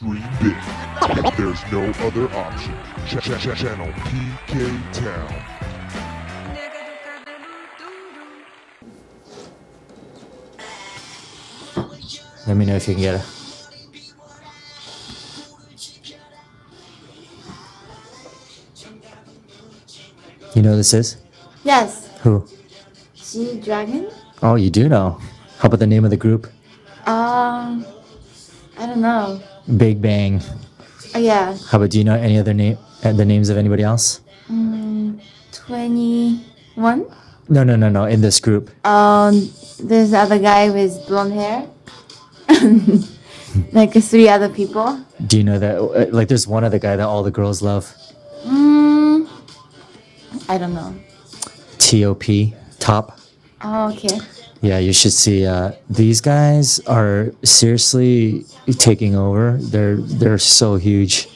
Dream big. There's no other option. Channel PK Town. Let me know if you can get it. You know who this is? Yes. Who? G-Dragon? Oh, you do know. How about the name of the group? I don't know. Big Bang. Oh, yeah. How about, do you know any other the names of anybody else? 21? No. In this group. There's the other guy with blonde hair. Like three other people. Do you know that? Like, there's one other guy that all the girls love. I don't know. T.O.P. Top. Oh, okay. Yeah, you should see. These guys are seriously taking over. They're so huge.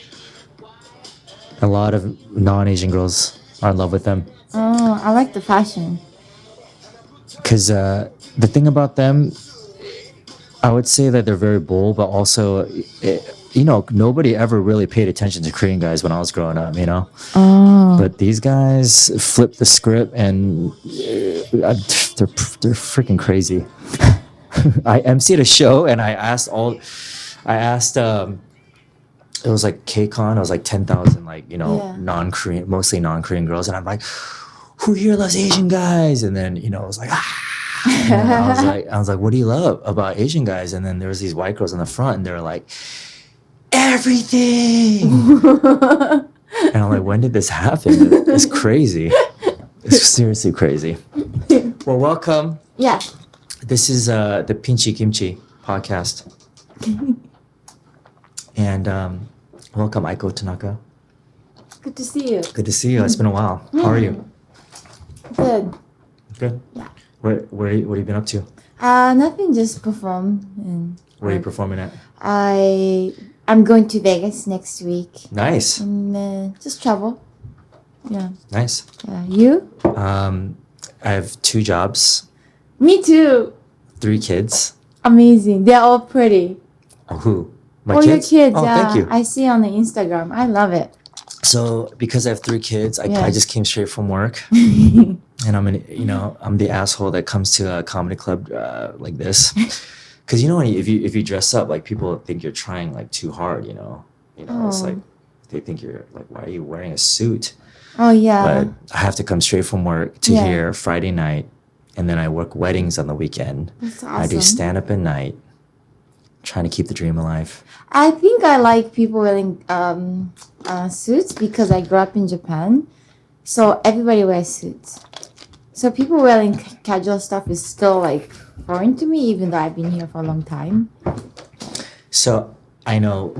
A lot of non-Asian girls are in love with them. Oh, I like the fashion. Because the thing about them, I would say that they're very bold, but also, nobody ever really paid attention to Korean guys when I was growing up, Oh. But these guys flipped the script and they're freaking crazy. I emceed a show and I asked, it was like KCON, it was like 10,000, Yeah. non-Korean, mostly non-Korean girls. And I'm like, who here loves Asian guys? And then, it was like, And I was like, what do you love about Asian guys? And then there was these white girls in the front and they were like, everything. And I'm like, when did this happen? It's crazy. It's seriously crazy. Well, welcome. Yeah. This is the Pinchy Kimchi podcast. And welcome, Aiko Tanaka. Good to see you. Good to see you. It's been a while. How are you? Good. Good. Yeah. What have you been up to? Nothing, just perform. And Where are you performing at? I'm going to Vegas next week. Nice. And just travel. Yeah. Nice. You? I have 2 jobs, Me too. 3 kids. Amazing. They're all pretty. Oh, who? My All kids? your kids, Oh, yeah. thank you. I see on the Instagram. I love it. So because I have 3 kids, I Yeah. just came straight from work. And I'm the asshole that comes to a comedy club like this. Because if you dress up, like, people think you're trying like too hard. It's like they think you're like, why are you wearing a suit? Oh, yeah. But I have to come straight from work to Yeah. here Friday night, and then I work weddings on the weekend. That's I do awesome. stand up at night, trying to keep the dream alive. I think I like people wearing suits because I grew up in Japan. So everybody wears suits. So people wearing casual stuff is still like foreign to me, even though I've been here for a long time. So I know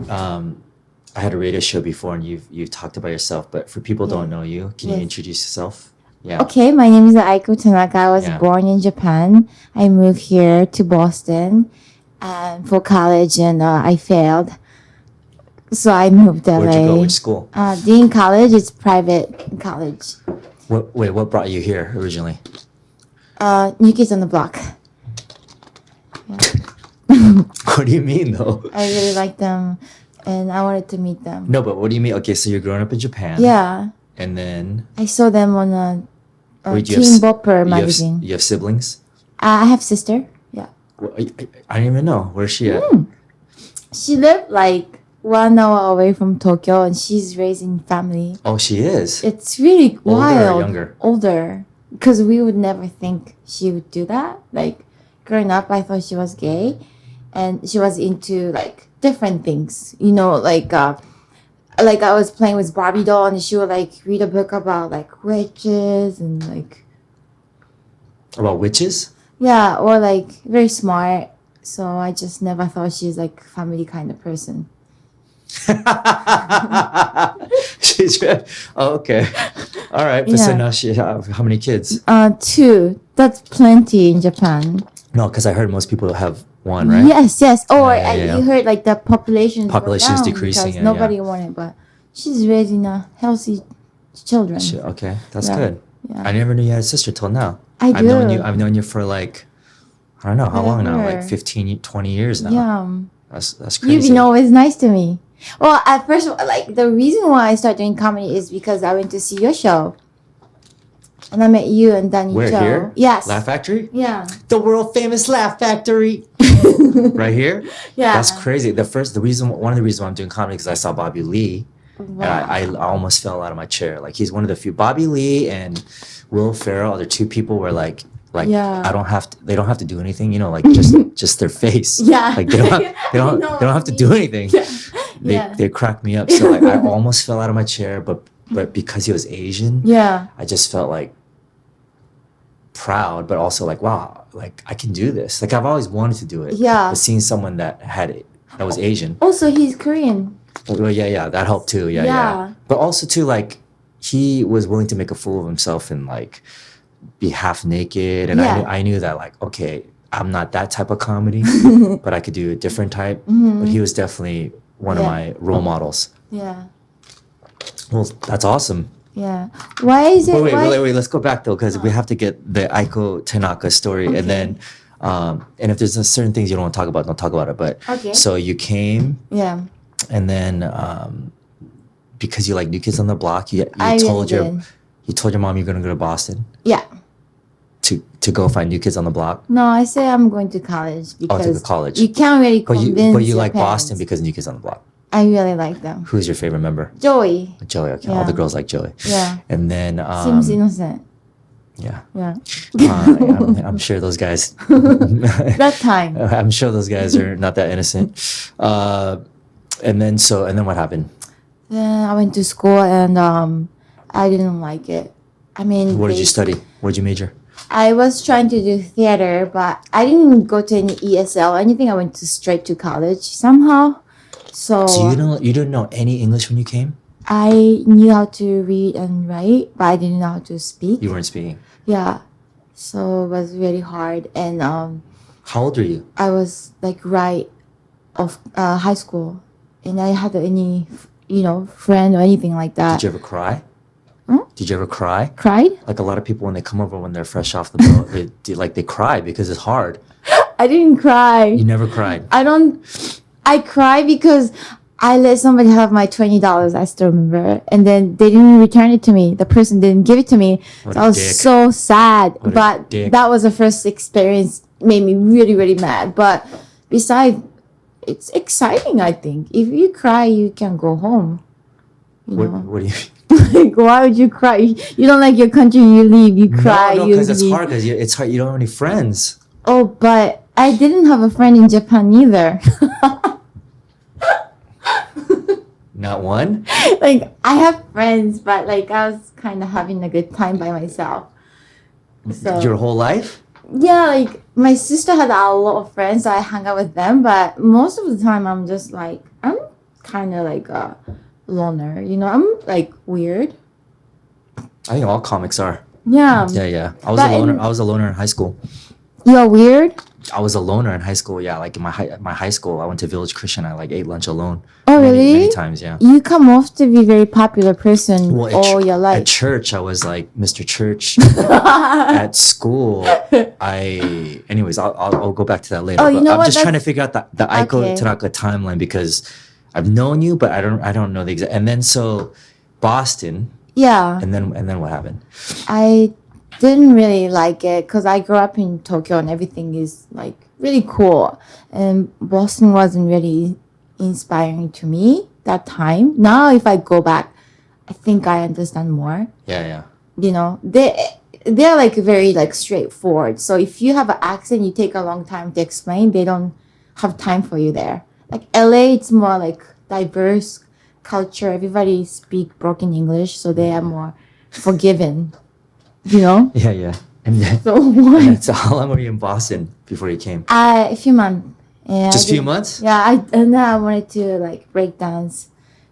I had a radio show before, and you've talked about yourself, but for people who don't know you, can you Yes. introduce yourself? Yeah. Okay, my name is Aiko Tanaka. I was Yeah. born in Japan. I moved here to Boston for college, and I failed. So I moved to Where'd you go? LA. Which school? Dean College. It's private college. What brought you here originally? New Kids on the Block. What do you mean, though? I really liked them, and I wanted to meet them. No, but what do you mean? Okay, so you're growing up in Japan. Yeah, And then I saw them on a wait, Teen Bopper magazine. You have siblings? I have sister. Yeah, Well, I don't even know. Where's she at? she lived like 1 hour away from Tokyo, and she's raising family. Oh, she is. It's really Older or wild. younger? Older, because we would never think she would do that. Like growing up, I thought she was gay, and she was into like different things. Like I was playing with Barbie doll, and she would like read a book about like witches and like About witches? yeah, or like very smart. So I just never thought she's like family kind of person. She's oh, okay. All right. But so Yeah. now how many kids? 2. That's plenty in Japan. No, because I heard most people have one, right? Yes. Or Yeah. you heard like the population Population is down decreasing, because yeah, nobody wanted. But she's raising healthy children. Okay, that's Yeah. good. Yeah. I never knew you had a sister till now. I do. I've known you for like, I don't know, how long now? Like Forever. 15, 20 years now. Yeah. That's crazy. You've been always nice to me. Well, at first, like the reason why I started doing comedy is because I went to see your show, and I met you and Danny Where, Joe. here? Yes. Laugh Factory? Yeah. The world famous Laugh Factory. Right here? Yeah. That's crazy. One of the reasons why I'm doing comedy is because I saw Bobby Lee. Wow. And I almost fell out of my chair. Like he's one of the few. Bobby Lee and Will Ferrell are the two people where like Yeah. they don't have to do anything, you know, like just their face. Yeah. Like they don't have to do anything. Yeah. They crack me up. So like I almost fell out of my chair, but because he was Asian, Yeah. I just felt like proud, but also like, wow, like I can do this. Like I've always wanted to do it. Yeah. But seeing someone that was Asian. Also, he's Korean. Well, yeah, that helped too. Yeah. Yeah. But also too, like he was willing to make a fool of himself and like be half naked, and Yeah. I knew that like, okay, I'm not that type of comedy, but I could do a different type. Mm-hmm. But he was definitely one of my role models. Yeah. Well, that's awesome. Yeah. Why is it? Wait, why? let's go back though, because we have to get the Aiko Tanaka story, Okay. and then, and if there's certain things you don't want to talk about, don't talk about it. But Okay. so you came, Yeah. and then because you like New Kids on the Block, you I told really your did. you told your mom you're gonna go to Boston Yeah. to go find New Kids on the Block. No, I say I'm going to college because to college. you can't really But convince you your like parents. Boston because New Kids on the Block. I really like them. Who's your favorite member? Joey. Joey. Okay, all Yeah. the girls like Joey. Yeah. And then Seems innocent. yeah, Yeah. I'm sure those guys. That time. I'm sure those guys are not that innocent. And then what happened? Then I went to school and I didn't like it. I mean, What did you study? What did you major? I was trying to do theater, but I didn't go to any ESL or anything. I went straight to college somehow. So You didn't know any English when you came? I knew how to read and write, but I didn't know how to speak. You weren't speaking. Yeah. So it was very hard. And How old were you? I was like right of high school. And I had any, friend or anything like that. Did you ever cry? Huh? Did you ever cry? Cried? Like a lot of people when they come over when they're fresh off the boat, they cry because it's hard. I didn't cry. You never cried. I cry because I let somebody have my $20. I still remember. And then they didn't return it to me. The person didn't give it to me. What So a I was dick. so sad. What a But dick. that was the first experience. Made me really, really mad. But besides, it's exciting, I think. If you cry, you can go home. You know? What do you mean? Like, why would you cry? You don't like your country, you leave. You cry, No, you because it's leave. hard. Because it's hard. You don't have any friends. Oh, but I didn't have a friend in Japan either. Not one. Like, I have friends, but like I was kind of having a good time by myself. So Your whole life. yeah, like my sister had a lot of friends, so I hung out with them. But most of the time, I'm just like I'm kind of like a loner. I'm like weird. I think all comics are. Yeah. Yeah. I was a loner in high school. You're weird. I was a loner in high school. Yeah, like in my high school, I went to Village Christian. I like ate lunch alone. Oh, really? Many times, yeah. You come off to be a very popular person Well, all your at life. church, I was like Mr. Church. At school, anyways, I'll go back to that later. Oh, you but know I'm what? just trying to figure out the Aiko Okay. Tanaka timeline because I've known you, but I don't know the exact. And then so Boston, Yeah. and then what happened? I didn't really like it because I grew up in Tokyo and everything is like really cool. And Boston wasn't really inspiring to me that time. Now, if I go back, I think I understand more. Yeah. They're like very like straightforward. So if you have an accent, you take a long time to explain. They don't have time for you there. Like LA, it's more like diverse culture. Everybody speak broken English, so they are more forgiven. Yeah. And then, So what? so how long were you in Boston before you came? A few months. Yeah, Just a few months? Yeah, and then I wanted to like break dance,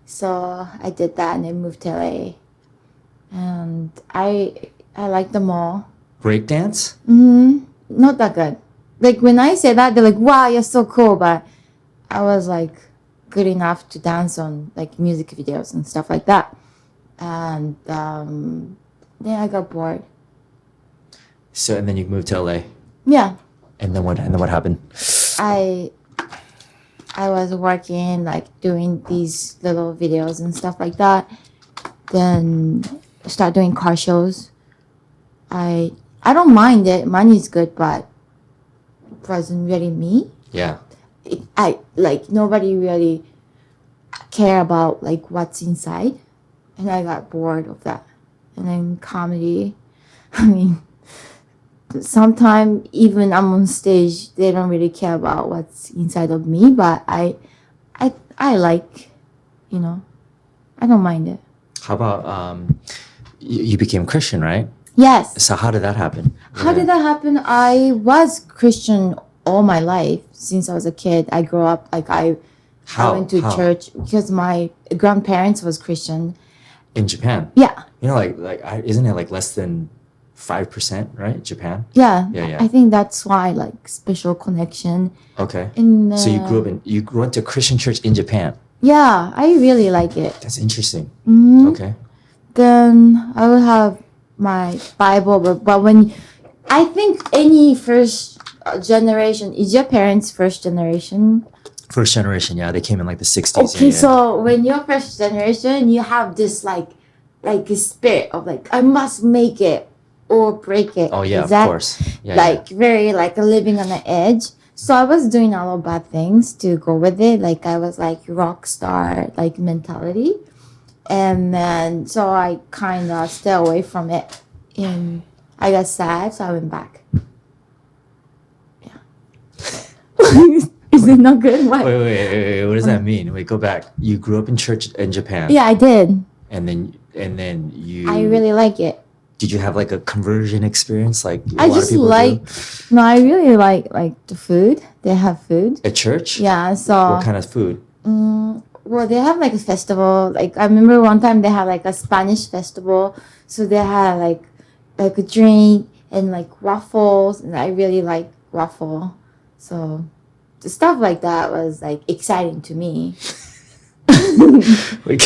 so I did that and then moved to LA. And I like them all. Breakdance? Not that good. Like when I say that, they're like, "Wow, you're so cool," but I was like good enough to dance on like music videos and stuff like that. And then I got bored. So and then you moved to LA. Yeah. And then what happened? I I was working, like doing these little videos and stuff like that. Then start doing car shows. I don't mind it. Money's good, but it wasn't really me. Yeah. I like nobody really care about like what's inside, and I got bored of that. And then comedy, I mean, sometimes even I'm on stage, they don't really care about what's inside of me, but I like, you know, I don't mind it. How about you became Christian, right? Yes. So how did that happen? How did that happen? I was Christian all my life since I was a kid. I grew up like I went to church because my grandparents was Christian. In Japan? Yeah. You know, isn't it like less than 5%, right? Japan? Yeah. Yeah. I think that's why like special connection. Okay. In So you grew up to a Christian church in Japan. Yeah, I really like it. That's interesting. Mm-hmm. Okay. Then I will have my Bible, but when I think any first generation, is your parents first generation? First generation, yeah, they came in like the 60s. Okay, yeah. so when you're first generation, you have this like a spirit of like I must make it or break it. Oh yeah, Is of that, course. Yeah, like very like living on the edge. So I was doing a lot of bad things to go with it. Like I was like rock star like mentality. And then so I kind of stay away from it. And I got sad, so I went back. Yeah. Is it not good? What? Wait. What does that mean? Wait, go back. You grew up in church in Japan. Yeah, I did. And then you. I really like it. Did you have like a conversion experience, like I just like. No, I really like the food. They have food. At church? Yeah. So. What kind of food? Well, they have like a festival. Like I remember one time they had like a Spanish festival, so they had like a drink and like waffles, and I really like waffle. So the stuff like that was like exciting to me. Like,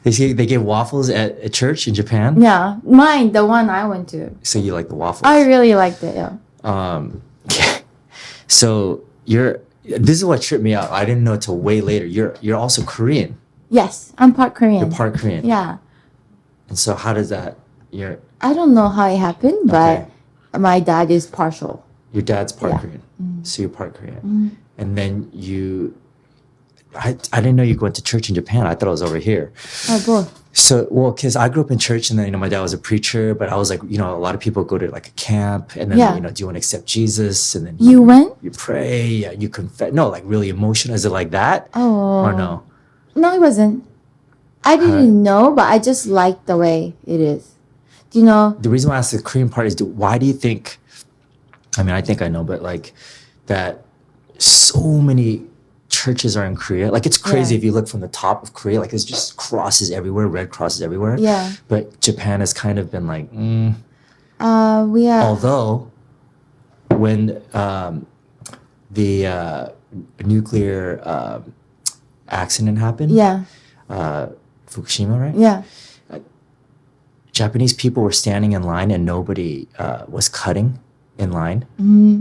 they gave waffles at church in Japan. Yeah, mine, the one I went to. So you like the waffles? I really liked it. Yeah. So this is what tripped me out. I didn't know till way later. You're also Korean. Yes, I'm part Korean. You're part Korean. Yeah. And so how does that? I don't know how it happened, but my dad is partial. Your dad's part Yeah. Korean. So you're part Korean. And then I didn't know you went to church in Japan. I thought it was over here. Oh, both. So, well, because I grew up in church and then, my dad was a preacher, but I was like, a lot of people go to like a camp and then, Yeah. do you want to accept Jesus? And then You went? you pray, you confess. No, like really emotional. Is it like that? Oh. Or no? No, it wasn't. I didn't know, but I just liked the way it is. Do you know? The reason why I asked the Korean part is, why do you think, I think I know, but like that so many churches are in Korea. Like it's crazy if you look from the top of Korea, like there's just crosses everywhere, red crosses everywhere. Yeah. But Japan has kind of been like, We are. although when the nuclear accident happened, Yeah. Fukushima, right? Yeah. Japanese people were standing in line and nobody was cutting in line.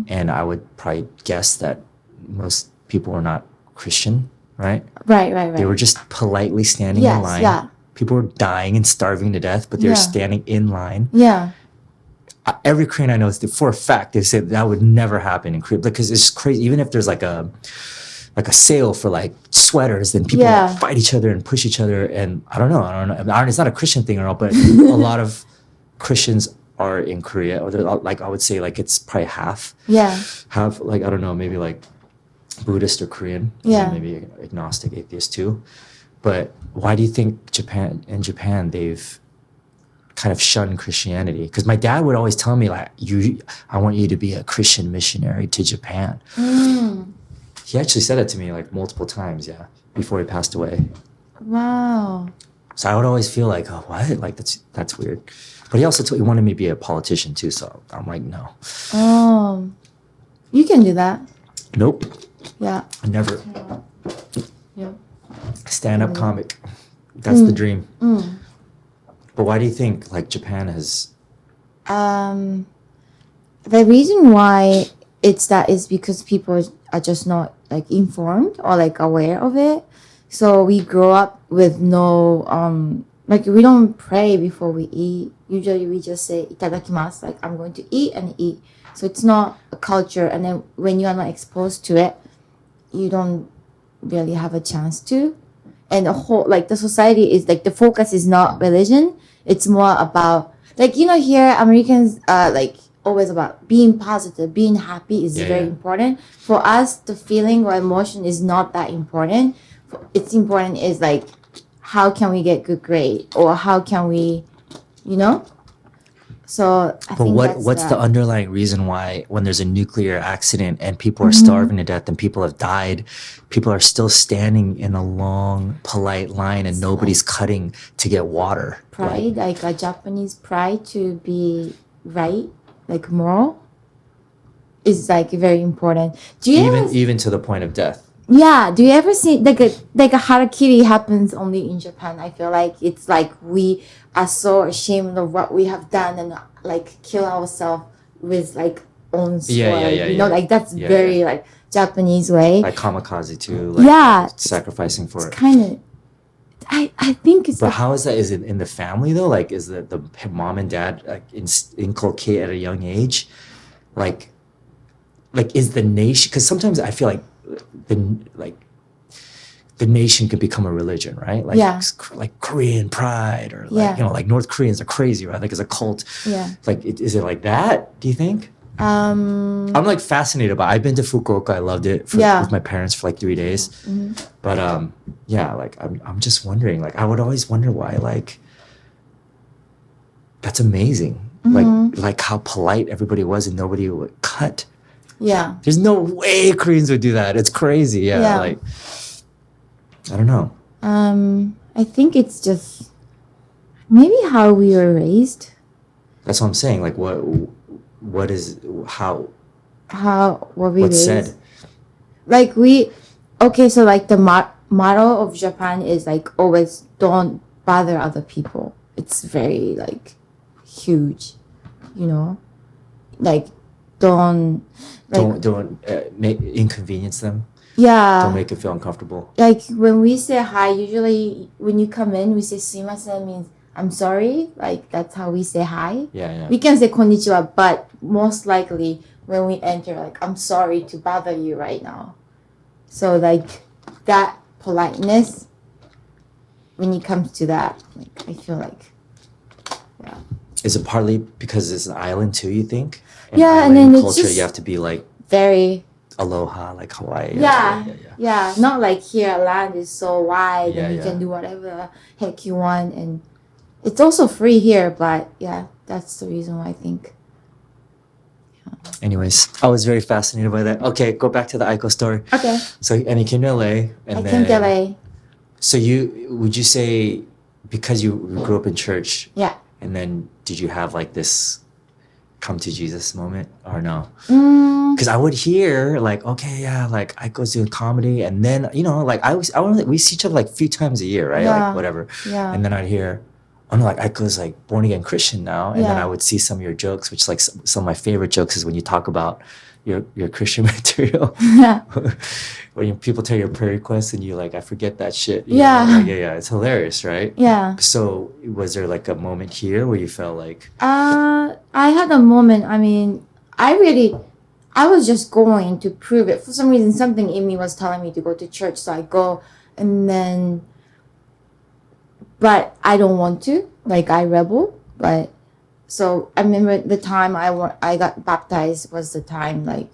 And I would probably guess that most people were not Christian, right? Right. They were just politely standing in line. Yeah. People were dying and starving to death, but they were Yeah. standing in line. Yeah. Every Korean I know, for a fact, they say that would never happen in Korea because it's crazy. Even if there's like a sale for like sweaters, then people fight each other and push each other. And I don't know. It's not a Christian thing at all, but a lot of Christians are in Korea, or like I would say like it's probably half. Yeah. Half, like, I don't know, maybe like Buddhist or Korean. Yeah. Maybe agnostic, atheist too. But why do you think in Japan they've kind of shunned Christianity? Because my dad would always tell me like, I want you to be a Christian missionary to Japan. He actually said that to me like multiple times, before he passed away. Wow. So I would always feel like, oh, what? Like that's weird. But he also he wanted me to be a politician too, so I'm like, no. You can do that. Nope. Yeah. I never. Yeah. Stand-up comic. That's the dream. But why do you think like Japan has? The reason why it's that is because people are just not like informed or like aware of it. So we grow up with no like we don't pray before we eat. Usually we just say itadakimasu, like I'm going to eat and eat. So it's not a culture, and then when you are not exposed to it, you don't really have a chance to. And the whole like the society is like the focus is not religion. It's more about like here Americans like always about being positive, being happy is very important. For us, the feeling or emotion is not that important. It's important is like how can we get good grade or how can we, So I But think what's the underlying reason why when there's a nuclear accident and people are starving to death and people have died, people are still standing in a long, polite line and nobody's cutting to get water? pride, like a Japanese pride to be right, like moral, is like very important. Do you ever, Even to the point of death. yeah, do you ever see like a harakiri happens only in Japan? I feel like it's like we are so ashamed of what we have done and like kill ourselves with like own sword. Like that's very like Japanese way. Like kamikaze too. Like sacrificing for it. Kind of. I think it's. But how is that? Is it in the family though? Like, is the mom and dad like inculcate at a young age? Like is the nation? Because sometimes I feel like the nation could become a religion, right? Like like Korean pride or like like North Koreans are crazy, right? Like it's a cult. Yeah. Like is it like that? Do you think? I'm like fascinated by. I've been to Fukuoka. I loved it with my parents for like 3 days. Mm-hmm. But like I'm just wondering. Like I would always wonder why. Like that's amazing. Like how polite everybody was and nobody would cut. Yeah. There's no way Koreans would do that. It's crazy. Yeah. Like I don't know. I think it's just maybe how we were raised. That's what I'm saying. Like what is how were we what's raised? said? Like so like the motto of Japan is like always don't bother other people. It's very like huge, like don't make inconvenience them. Yeah. Don't make it feel uncomfortable. Like when we say hi, usually when you come in, we say sumimasen means I'm sorry. Like that's how we say hi. Yeah. We can say konnichiwa, but most likely when we enter, like I'm sorry to bother you right now. So like that politeness, when it comes to that, like I feel like, yeah. Is it partly because it's an island too? You think? And then culture, it's just you have to be like very aloha, like Hawaii. Yeah. Not like here, land is so wide and you yeah. can do whatever the heck you want, and it's also free here. But yeah, that's the reason why I think. Anyways, I was very fascinated by that. Okay, go back to the Aiko story. Okay. So, and you came to LA, and I came to LA. So would you say because you grew up in church? Yeah. And then did you have like this come to Jesus moment or no? Because I would hear like, okay, yeah, like Aiko's doing comedy, and then like we see each other like a few times a year, right? Yeah. Like whatever. Yeah. And then I'd hear, oh no, like Aiko's like born again Christian now, and then Yeah. I would see some of your jokes, which like some of my favorite jokes is when you talk about your Christian material. Yeah. When people tell your prayer requests and you like, I forget that shit. Yeah. Like, yeah, it's hilarious, right? Yeah. So was there like a moment here where you felt like? I had a moment. I mean, I was just going to prove it. For some reason, something in me was telling me to go to church, so I go, and then, but I don't want to. Like I rebel, but so I remember the time I got baptized was the time like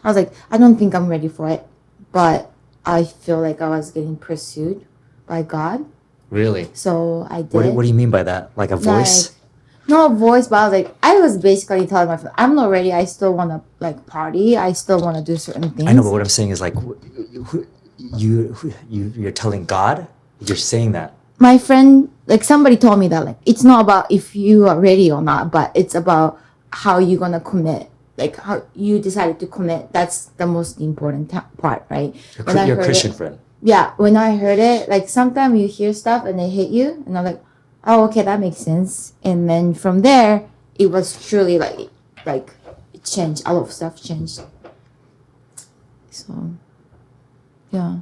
I was like, I don't think I'm ready for it, but I feel like I was getting pursued by God. Really? So I did. What do you mean by that? Like a voice? Like, no voice, but I was basically telling my friend, I'm not ready. I still want to like party. I still want to do certain things. I know, but what I'm saying is like, you're telling God? You're saying that? My friend, like somebody told me that like it's not about if you are ready or not, but it's about how you're gonna commit. Like how you decided to commit. That's the most important part, right? Your Christian friend. Yeah, when I heard it, like sometimes you hear stuff and they hit you, and I'm like, oh, okay, that makes sense. And then from there, it was truly like it changed. A lot of stuff changed. So, yeah.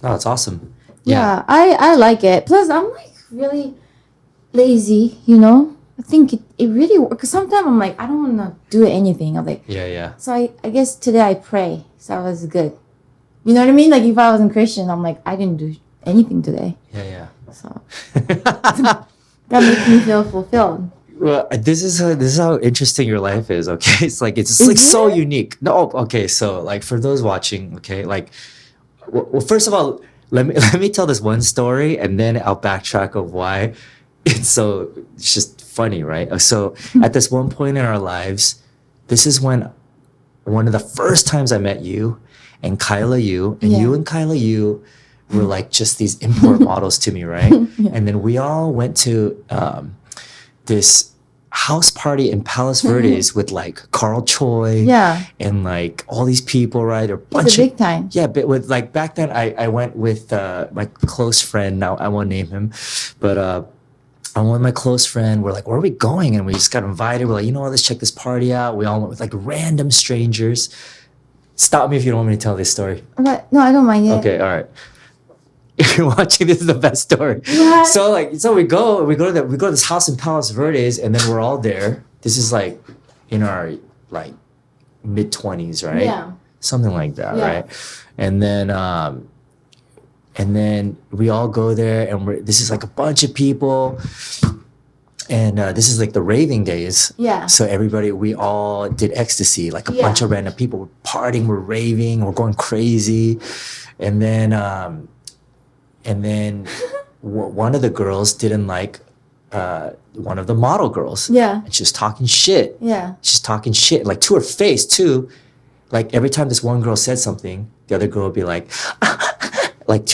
Oh, that's awesome. Yeah, I like it. Plus, I'm like really lazy, you know? I think it really works. Because sometimes I'm like, I don't want to do anything. I'm like, Yeah. so I guess today I pray. So I was good. You know what I mean? Like if I wasn't Christian, I'm like, I didn't do anything today. Yeah. So that makes me feel fulfilled. Well, this is how interesting your life is. Okay, it's like Is so it? unique. No, okay, so like for those watching, okay, like, well, first of all, let me let me tell this one story, and then I'll backtrack of why it's just funny, right? So at this one point in our lives, this is when one of the first times I met you and Kyla Yu, and Yeah. you and Kyla Yu were like just these import models to me, right? And then we all went to this house party in Palos Verdes with like Carl Choi Yeah. and like all these people, right? Or It's a big time. yeah, but with like back then I went with my close friend, now I won't name him, but I went with my close friend. We're like, where are we going? And we just got invited. We're like, you know what, let's check this party out. We all went with like random strangers. Stop me if you don't want me to tell this story. But no, I don't mind it. Okay, all right. If you're watching, this is the best story. What? So we go to this house in Palos Verdes, and then we're all there. This is like in our like mid-20s, right? Yeah. Something like that, Yeah. right? And then we all go there, and this is like a bunch of people, and this is like the raving days. Yeah. So we all did ecstasy, like a Yeah. bunch of random people were partying, we're raving, we're going crazy, and then one of the girls didn't like one of the model girls. Yeah. And she was talking shit. Yeah. She's talking shit, like to her face too. Like every time this one girl said something, the other girl would be like, like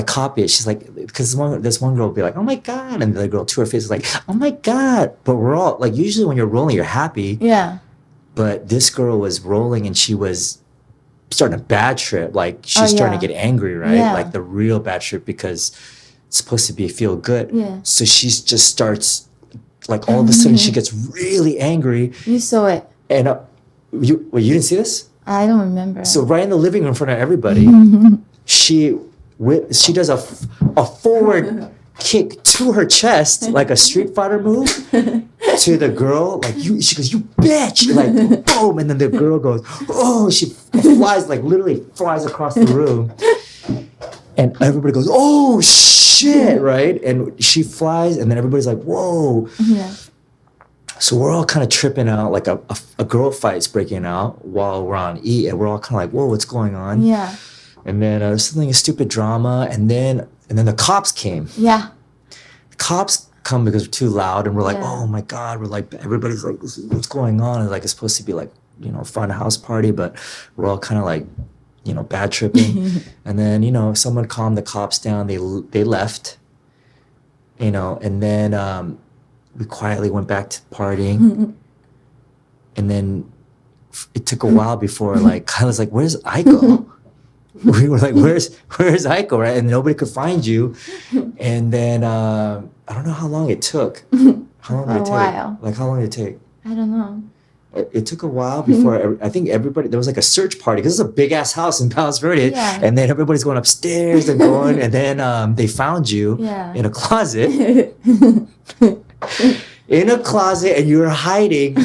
copy it. She's like, because this one girl would be like, oh my God. And the other girl to her face is like, oh my God. But we're all like, usually when you're rolling, you're happy. Yeah. But this girl was rolling and she was starting a bad trip. Like she's Oh, starting yeah. to get angry, right? Yeah. Like the real bad trip because it's supposed to be feel good. Yeah. So she just starts, like all of a sudden she gets really angry. You saw it. And you didn't see this? I don't remember. So right in the living room in front of everybody, she does a forward kick to her chest, like a Street Fighter move, to the girl. Like she goes, you bitch! Like boom, and then the girl goes, oh! She flies, like literally flies across the room, and everybody goes, oh shit! Right? And she flies, and then everybody's like, whoa! Yeah. So we're all kind of tripping out, like a girl fight's breaking out while we're on E, and we're all kind of like, whoa, what's going on? Yeah. And then something, a stupid drama, and then the cops came. Yeah. Cops come because we're too loud, and we're like, Yeah. oh my God, we're like, everybody's like, what's going on? And like, it's supposed to be like, fun house party, but we're all kind of like, bad tripping. And then, someone calmed the cops down. They left, and then we quietly went back to partying. And then it took a while before like Kyla's like, where's Aiko? We were like, where's Aiko, right? And nobody could find you. And then I don't know how long it took. How long did it take? A while. Like how long did it take? I don't know. It took a while before I think everybody, there was like a search party because it's a big ass house in Palos Verdes. Yeah. And then everybody's going upstairs and going, and then they found you Yeah. in a closet. In a closet, and you were hiding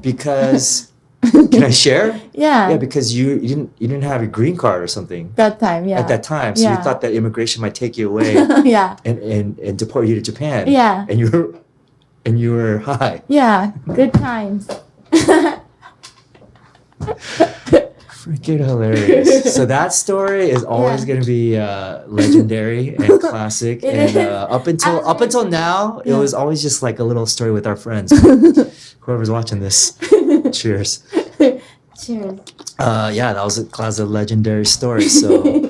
because can I share? Yeah. Yeah, because you didn't have your green card or something That time, yeah. at that time. So Yeah. you thought that immigration might take you away Yeah. and deport you to Japan. Yeah. And you were high. Yeah. Good times. Freaking hilarious. So that story is always Yeah. going to be legendary and classic. It And is. up until now, it Yeah. was always just like a little story with our friends. Whoever's watching this, cheers. Cheers. Yeah, that was a classic legendary story. So,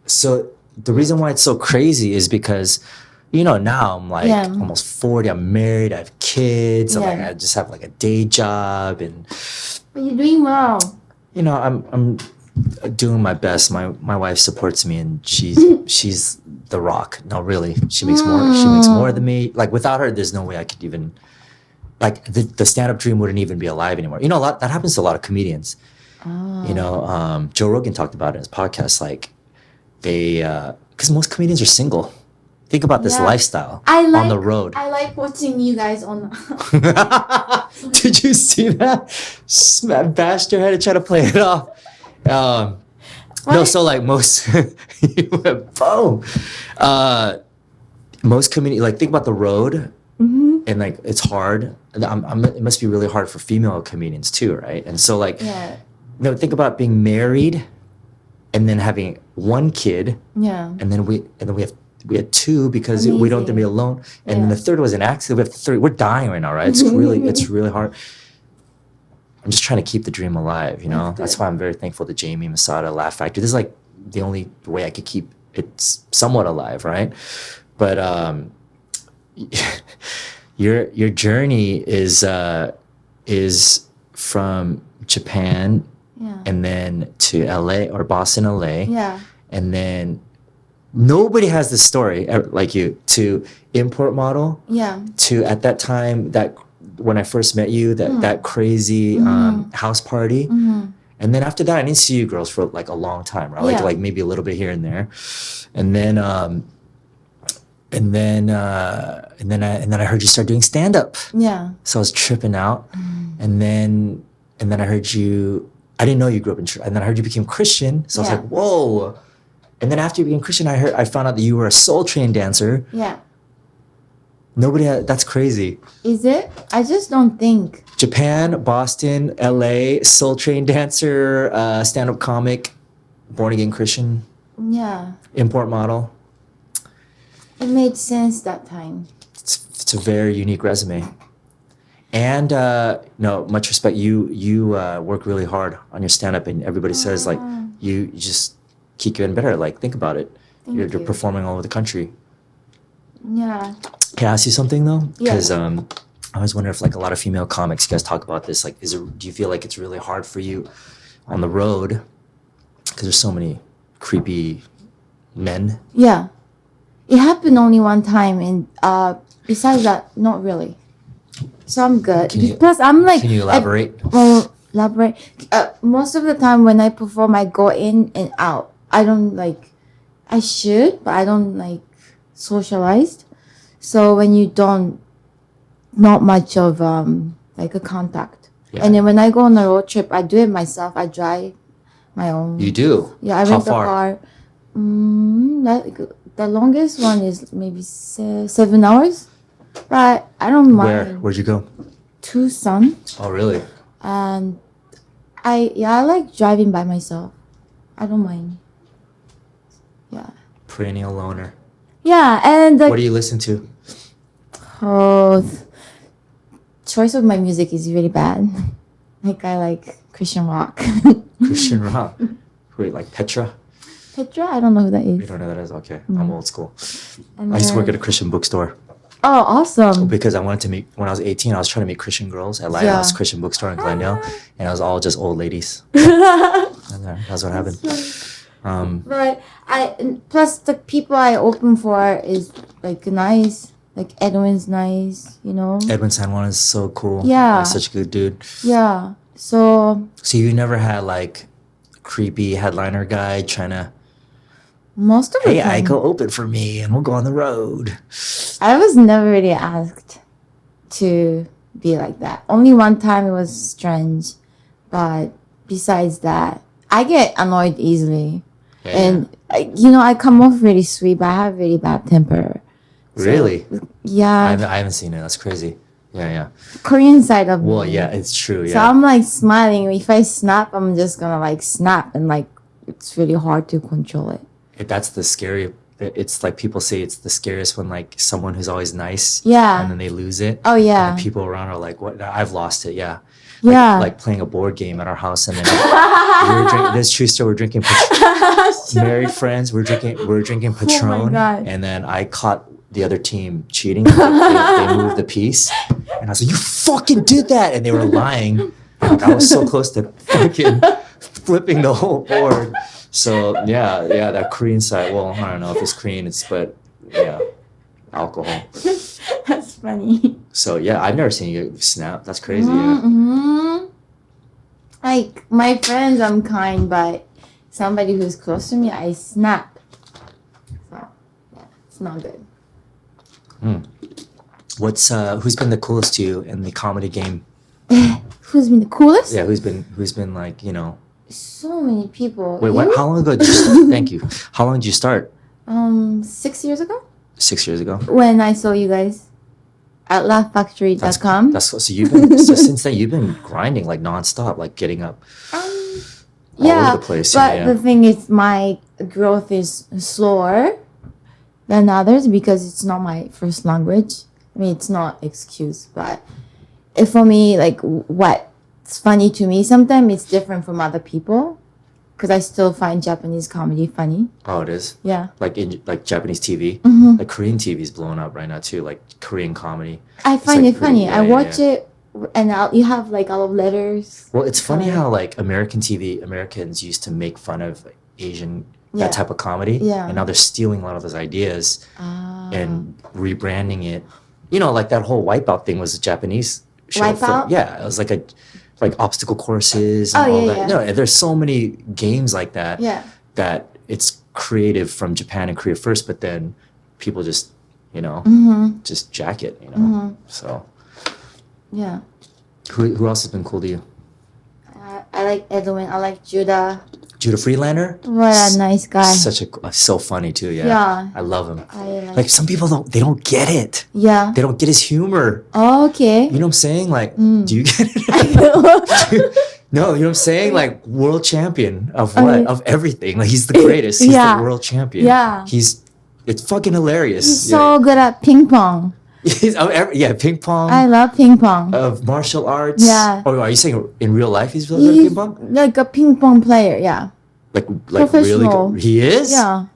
so the reason why it's so crazy is because, now I'm like Yeah. almost 40. I'm married. I have kids. I'm like, Yeah. I just have like a day job, and But you're doing well. I'm doing my best. My wife supports me, and she's the rock. No, really, she makes more than me. Like without her, there's no way I could even, like the stand up dream wouldn't even be alive anymore. A lot that happens to a lot of comedians. You know, Joe Rogan talked about it in his podcast. Like they, because most comedians are single. Think about this Yeah. lifestyle on the road. I like watching you guys on. Did you see that? Bashed your head and try to play it off. No, What? so like most, you went boom. Most comedians, like think about the road, and like it's hard. It must be really hard for female comedians too, right? And so like, Yeah. you know, think about being married, and then having one kid, Yeah. and then we had two because we don't have to be Amazing. alone, and then Yeah. the third was an accident. We have three. We're dying right now, right? It's really hard. I'm just trying to keep the dream alive, you know. That's That's good. why I'm very thankful to Jamie Masada, Laugh Factory. This is like the only way I could keep it somewhat alive, right? But your journey is from Japan Yeah. and then to LA or Boston, LA, Yeah. and then nobody has this story like you, to import model, Yeah. to at that time, that when I first met you, that crazy house party, and then after that I didn't see you girls for like a long time, right? Yeah. Like maybe a little bit here and there, and then I heard you start doing stand up. Yeah. So I was tripping out, and then I heard you. I didn't know you grew up in church, and then I heard you became Christian. So I was Yeah. like, whoa. And then after you became Christian, I found out that you were a Soul Train dancer. Yeah. That's crazy. Is it? I just don't think. Japan, Boston, LA, Soul Train dancer, stand up comic, born again Christian, Yeah. import model. It made sense that time. It's a very unique resume. And no, much respect. You work really hard on your stand up, and everybody says like you just keep getting better. Like think about it. Thank You're you. performing all over the country. Yeah. Can I ask you something though? Yeah. Because I always wonder if like a lot of female comics, you guys talk about this. Like, do you feel like it's really hard for you on the road? Because there's so many creepy men. Yeah. It happened only one time, and besides that, not really. So I'm good. Can you- Plus, I'm like. Can you elaborate? Elaborate. Most of the time when I perform, I go in and out. I don't like. I should, but I don't like socialized. So when you don't, not much of like a contact. Yeah. And then when I go on a road trip, I do it myself. I drive my own. You do? Yeah, I How rent a far? car. The longest one is maybe 7 hours, but I don't mind. Where'd you go? Tucson, Oh, really? and I like driving by myself. I don't mind. Yeah, Perennial loner. yeah, and What do you listen to? oh, choice of my music is really bad. Like I like Christian rock. Christian rock. Wait, like Petra? Petra, I don't know who that You is. don't know who that is? Okay, I'm old school. And I used to work at then- a Christian bookstore Oh, awesome! because I wanted to meet, when I was 18, I was trying to meet Christian girls at Lighthouse Yeah. Christian Bookstore in Glendale, and it was all just old ladies. And that's what happened. But and plus the people I open for is like nice. Like Edwin's nice, you know. Edwin San Juan is so cool. Yeah. Like, such a good dude. Yeah. So So you never had like creepy headliner guy trying to, most of the hey, time, Aiko, open for me and we'll go on the road. I was never really asked to be like that. Only one time it was strange, but besides that, I get annoyed easily, Yeah. and I come off really sweet, but I have really bad temper. So, Really? Yeah, I haven't seen it. That's crazy. Yeah. Korean side of Well, me. yeah, it's true. So Yeah. I'm like smiling. If I snap, I'm just gonna like snap, and like it's really hard to control it. That's the scary. It's like people say it's the scariest when like someone who's always nice, Yeah. and then they lose it. Oh yeah. And the people around are like, "What? I've lost it." Yeah. Yeah. Like playing a board game at our house, and then we were drinking. This true story. We're drinking. Married friends. We're drinking Patron, God. and then I caught the other team cheating. They moved the piece, and I was like, "You fucking did that!" And they were lying. Like, I was so close to fucking flipping the whole board. So yeah, that Korean side. Well, I don't know if it's Korean, but yeah, alcohol. That's funny. So yeah, I've never seen you snap. That's crazy. Yeah. Mm-hmm. Like my friends, I'm kind, but somebody who's close to me, I snap. So yeah, it's not good. Who's been the coolest to you in the comedy game? Who's been the coolest? Yeah, who's been like, you know? So many people. Wait, You? how long ago did you start? Thank you. How long did you start? 6 years ago 6 years ago. when I saw you guys at laughfactory.com. That's so you've been so since then you've been grinding like nonstop, like getting up all Yeah, over the place. but yeah. the thing is, my growth is slower than others because it's not my first language. I mean, it's not excuse, but if for me, like what's funny to me, sometimes it's different from other people because I still find Japanese comedy funny. Oh, it is. Yeah, Like in like Japanese TV, like Korean TV is blowing up right now too. Like Korean comedy. I find like it funny. yeah, I yeah, watch yeah. it, and you have like a lot of letters. Well, it's funny Funny. how like American TV, Americans used to make fun of like, Asian Yeah. that type of comedy, Yeah. and now they're stealing a lot of those ideas Ah. and rebranding it. You know, like that whole Wipeout thing was a Japanese show. Wipeout? Yeah, it was like obstacle courses and Oh, all yeah, that. yeah. No, there's so many games like that Yeah. that it's creative from Japan and Korea first, but then people just, you know, just jack it, you know. So Yeah. who else has been cool to you? I like Edwin. I like Judah. Judah Friedlander? What a nice guy. So funny too, yeah. Yeah. I love him. I Like some people don't get it. Yeah. They don't get his humor. Oh, okay. You know what I'm saying? Like, do you get it? No, you know what I'm saying? Like world champion of what? Of everything. Like he's the greatest. He's Yeah. the world champion. Yeah. It's fucking hilarious. He's so good at ping pong. Yeah, ping pong. I love ping pong. Of martial arts. Yeah. Oh, are you saying in real life he's really good at He's ping pong? like a ping pong player. Yeah. Like really Professional. good. He is? Yeah.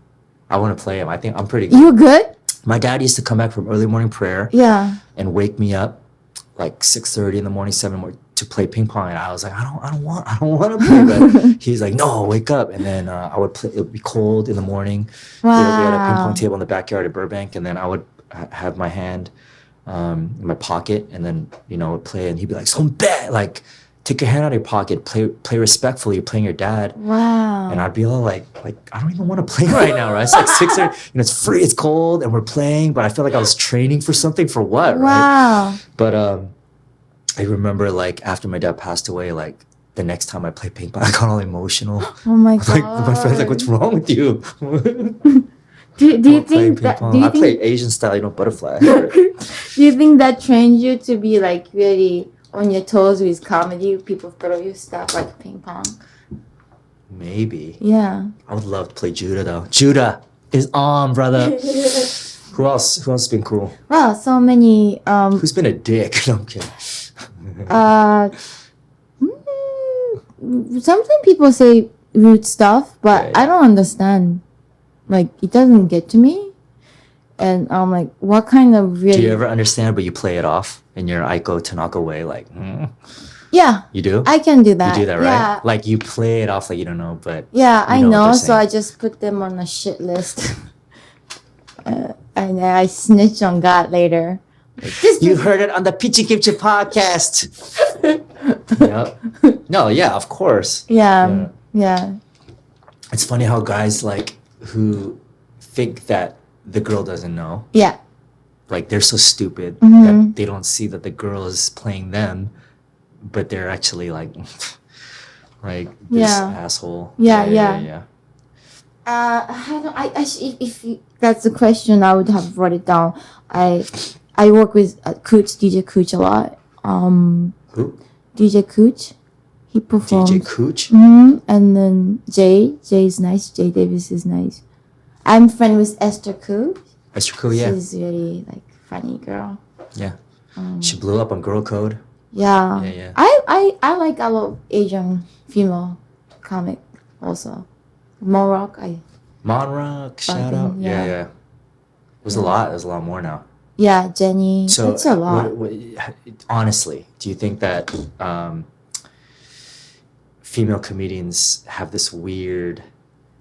I want to play him. I think I'm pretty good. You good? My dad used to come back from early morning prayer Yeah. and wake me up like 6:30 in the morning, 7 more to play ping pong, and I was like, I don't want to play. But he's like, no, wake up. And then I would play. It would be cold in the morning. Wow. We had a ping pong table in the backyard at Burbank, and then I would have my hand in my pocket, and then would play, and he'd be like, so bet, like take your hand out of your pocket, play respectfully. You're playing your dad. Wow. And I'd be all like I don't even want to play right now, right? It's like 6:30, it's free, it's cold, and we're playing, but I feel like I was training for something for what, right? Wow. But I remember like after my dad passed away, like the next time I played ping pong, I got all emotional. Oh my god. Like my friends like, what's wrong with you? Do you Playing think that? ping pong. Do you I play think? Asian style, butterfly. Do you think that trained you to be like really on your toes with comedy? People throw you stuff like ping pong. Maybe. Yeah. I would love to play Judah though. Judah is on, brother. Who else? Who else has been cool? Well, so many. Who's been a dick? No, I'm kidding. Sometimes people say rude stuff, but Yeah. I don't understand. Like it doesn't get to me, and I'm like, what kind of really? Do you ever understand, but you play it off in your Aiko Tanaka way? Like, Yeah, you do? I can do that. You do that, right? Yeah, Like you play it off like you don't know, but yeah, I know what know. they're So I saying. just put them on a shit list, and then I snitch on God later. Like, you heard it on the Pichi Kimchi podcast. Yep. No, yeah, of course. Yeah, yeah, It's funny how guys like who think that the girl doesn't know, yeah. like they're so stupid Mm-hmm. that they don't see that the girl is playing them, but they're actually like this Yeah. asshole. Yeah. If that's the question, I would have wrote it down. I work with Cooch, DJ Cooch a lot. Who? DJ Cooch, he performs. DJ Cooch? And then Jay is nice. Jay Davis is nice. I'm friend with Esther Cooch. Esther Cool, yeah. She's really like funny girl. Yeah. She blew up on Girl Code. Yeah. Yeah. I like a lot of Asian female comic also. Morok, Monrock, shout out. yeah. Yeah. There's a lot. There's a lot more now. yeah, Jenny. So, That's a lot. honestly, do you think that female comedians have this weird,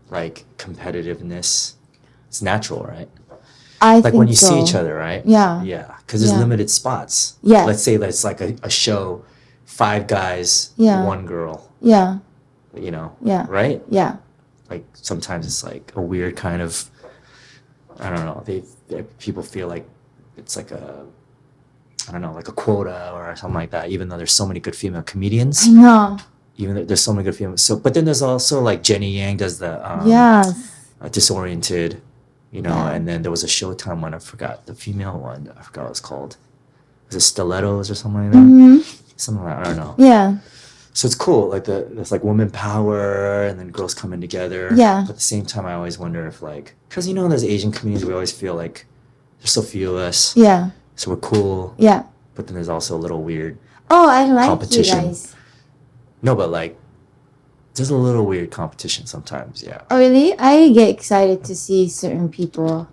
like, competitiveness? It's natural, right? I Like think when you so. see each other, right? Yeah. Yeah, because there's Yeah. limited spots. Yes. Let's say that's like a show 5 guys, Yeah. 1 girl, Yeah. you know, Yeah. right? Yeah. Like sometimes it's like a weird kind of, I don't know, people feel like it's like a, I don't know, like a quota or something like that, even though there's so many good female comedians. I know. Even though there's so many good female. So, but then there's also like Jenny Yang does the Yes. Disoriented, you know, Yeah. and then there was a Showtime one, I forgot the female one, I forgot what it's called. Was it Stilettos or something like that? Mm-hmm. Something like that, I don't know. Yeah. So it's cool, like there's like woman power and then girls coming together. Yeah. But at the same time, I always wonder if like, because you know, there's Asian communities, we always feel like there's so few of us, Yeah. so we're cool. Yeah. But then there's also a little weird. Oh, I like you Competition. guys. No, but like, there's a little weird competition sometimes. Yeah. Oh, really? I get excited to see certain people,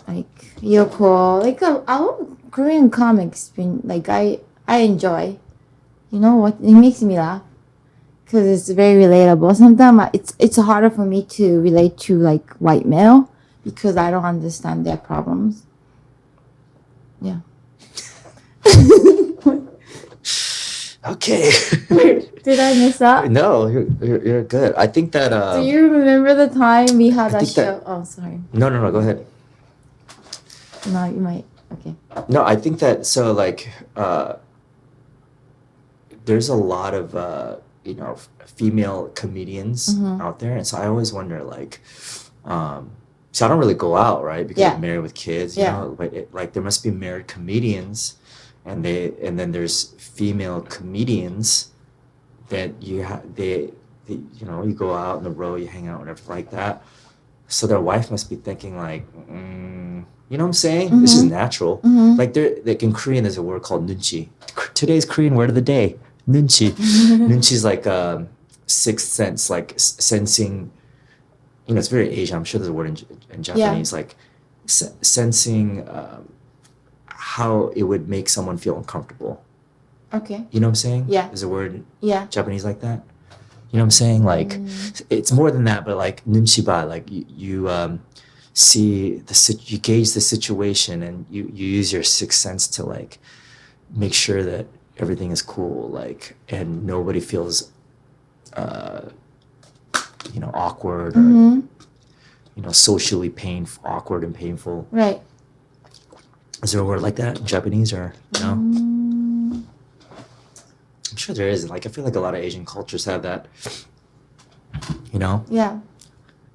like Yoko, like our Korean comics. Been like I enjoy. You know what? It makes me laugh because it's very relatable. Sometimes it's harder for me to relate to like white male because I don't understand their problems. Yeah. Okay. Did I miss up? No, you're good. I think that. Do you remember the time we had I a think that- show? Oh, sorry. No, go ahead. No, you might. Okay. No, I think that so like there's a lot of you know female comedians Mhm. out there, and so I always wonder like so I don't really go out, right, because Yeah. I'm married with kids, you Yeah. know, but like there must be married comedians, and then there's female comedians that they you know, you go out in the road, you hang out, whatever like that. So their wife must be thinking like, you know what I'm saying? This is natural. Mhm. Like in Korean, there's a word called nunchi. Today's Korean word of the day, nunchi. Nunchi's like sixth sense, like sensing. You know, it's very Asian. I'm sure there's a word in Japanese, like sensing how it would make someone feel uncomfortable. Okay. You know what I'm saying? Yeah. There's a word Yeah. Japanese like that. You know what I'm saying? Like, it's more than that, but like nunchiba, like you see you gauge the situation and you use your sixth sense to like make sure that everything is cool, like, and nobody feels, you know, awkward or Mhm. you know, socially awkward and painful. Right. Is there a word like that in Japanese or no? Mm, I'm sure there is. Like, I feel like a lot of Asian cultures have that. You know. yeah.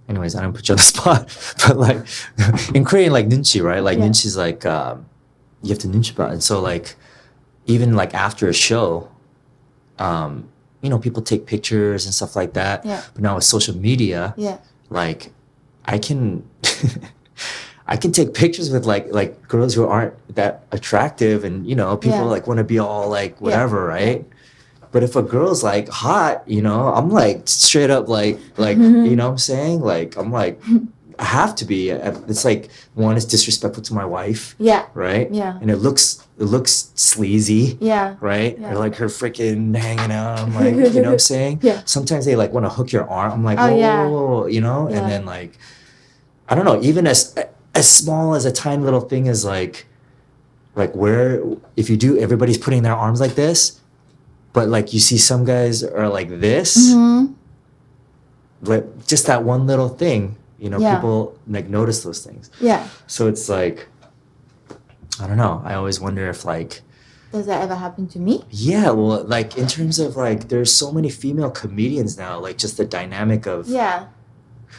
Anyways, I don't put you on the spot, but like in Korean, like nunchi, right? Like Yeah. nunchi's like you have to nunchiba, and so like even like after a show, you know, people take pictures and stuff like that. Yeah. But now with social media, Yeah. like I can I can take pictures with like girls who aren't that attractive, and you know, people Yeah. like want to be all like whatever, right? But if a girl's like hot, you know, I'm like straight up like you know what I'm saying? Like I'm like I have to be. It's like one is disrespectful to my wife, Yeah. right? Yeah. And it looks sleazy, Yeah. right? Yeah. Or like her freaking hanging out. I'm like, you know what I'm saying? Yeah. Sometimes they like want to hook your arm. I'm like, Oh, whoa, yeah. whoa, whoa, you know? Yeah. And then like, I don't know, even as small as a tiny little thing is like where, if you do, everybody's putting their arms like this, but like you see some guys are like this, Mhm. but just that one little thing, you know, Yeah. people like notice those things. Yeah. So it's like, I don't know. I always wonder if like, Does that ever happen to me? yeah, well, like in terms of like, there's so many female comedians now, like just the dynamic of Yeah.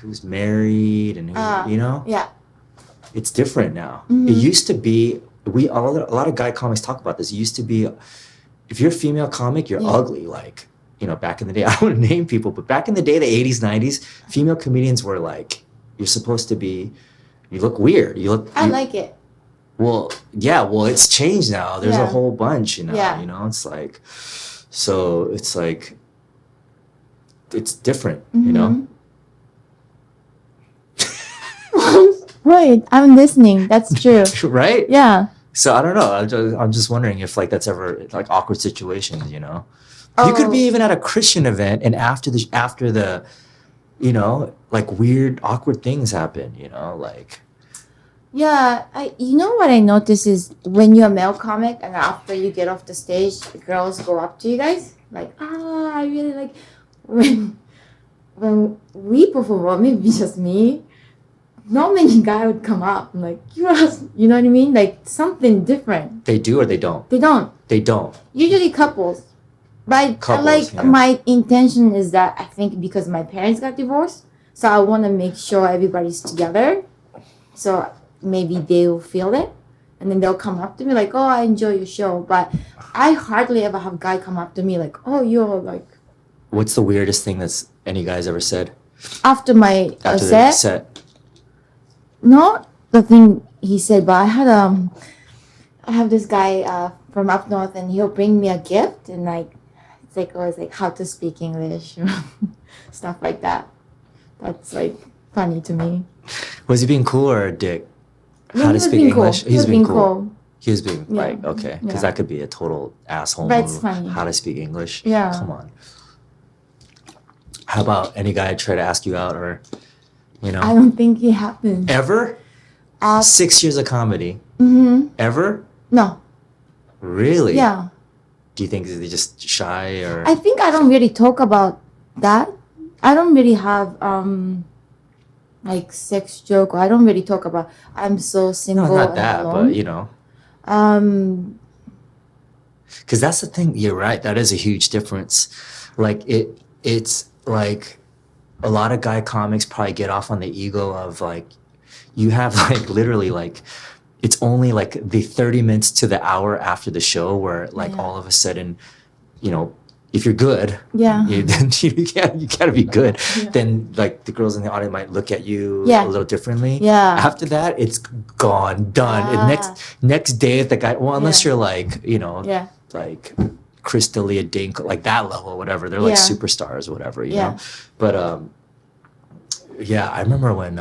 who's married and who, you know, Yeah. it's different now. Mhm. It used to be, a lot of guy comics talk about this. It used to be, if you're a female comic, you're Yeah. ugly. Like, you know, back in the day, I don't want to name people, but back in the day, the 80s, 90s, female comedians were like, you're supposed to be, you look weird. I like it. Well, yeah, well, it's changed now. There's a Yeah. whole bunch, you know. Yeah. You know, it's like, so it's like, it's different, you know. Right. I'm listening. That's true. Right? Yeah. So I don't know. I'm just wondering if like that's ever like awkward situations, you know. You could be Oh. even at a Christian event, and after the, you know, like weird awkward things happen, you know, like Yeah, you know what I notice is when you're a male comic and after you get off the stage, girls go up to you guys like, I really like when we perform, or maybe just me. Not many guys would come up and like you know what I mean? Like something different. They do or they don't? They don't. They don't. Usually couples. But Couples, yeah. my intention is that I think because my parents got divorced, so I want to make sure everybody's together. So maybe they'll feel it, and then they'll come up to me like, "Oh, I enjoy your show." But I hardly ever have a guy come up to me like, "Oh, you're like." What's the weirdest thing that's any guys ever said After my after the set? Not the thing he said, but I have this guy from up north, and he'll bring me a gift, and like it's like always like how to speak English, stuff like that. That's like funny to me. Was he being cool or a dick? No, How he to was speak being English? cool. He was being cool. He was being Yeah. like, okay, because Yeah. that could be a total asshole But it's move. funny. How to speak English? Yeah. Come on. How about any guy try to ask you out or, you know, I don't think it happened. ever? 6 years of comedy. Mm-hmm. Ever? No. Really? Yeah. Do you think they're just shy or? I think I don't really talk about that. I don't really have like sex joke. Or I don't really talk about I'm so single No, not and that, alone. but you know, Um, because that's the thing. You're right. That is a huge difference. Like it's like a lot of guy comics probably get off on the ego of like, you have like literally like, it's only like the 30 minutes to the hour after the show where like Yeah. all of a sudden, you know, if you're good, yeah. then you gotta be good. Yeah. Then like the girls in the audience might look at you Yeah. a little differently. Yeah. After that, it's gone, done. And Ah. next day, if the guy, well, unless Yeah. you're like, you know, Yeah. like Chris D'Elia Dink, like that level, whatever. They're like Yeah. superstars, whatever, you Yeah. know. But yeah, I remember when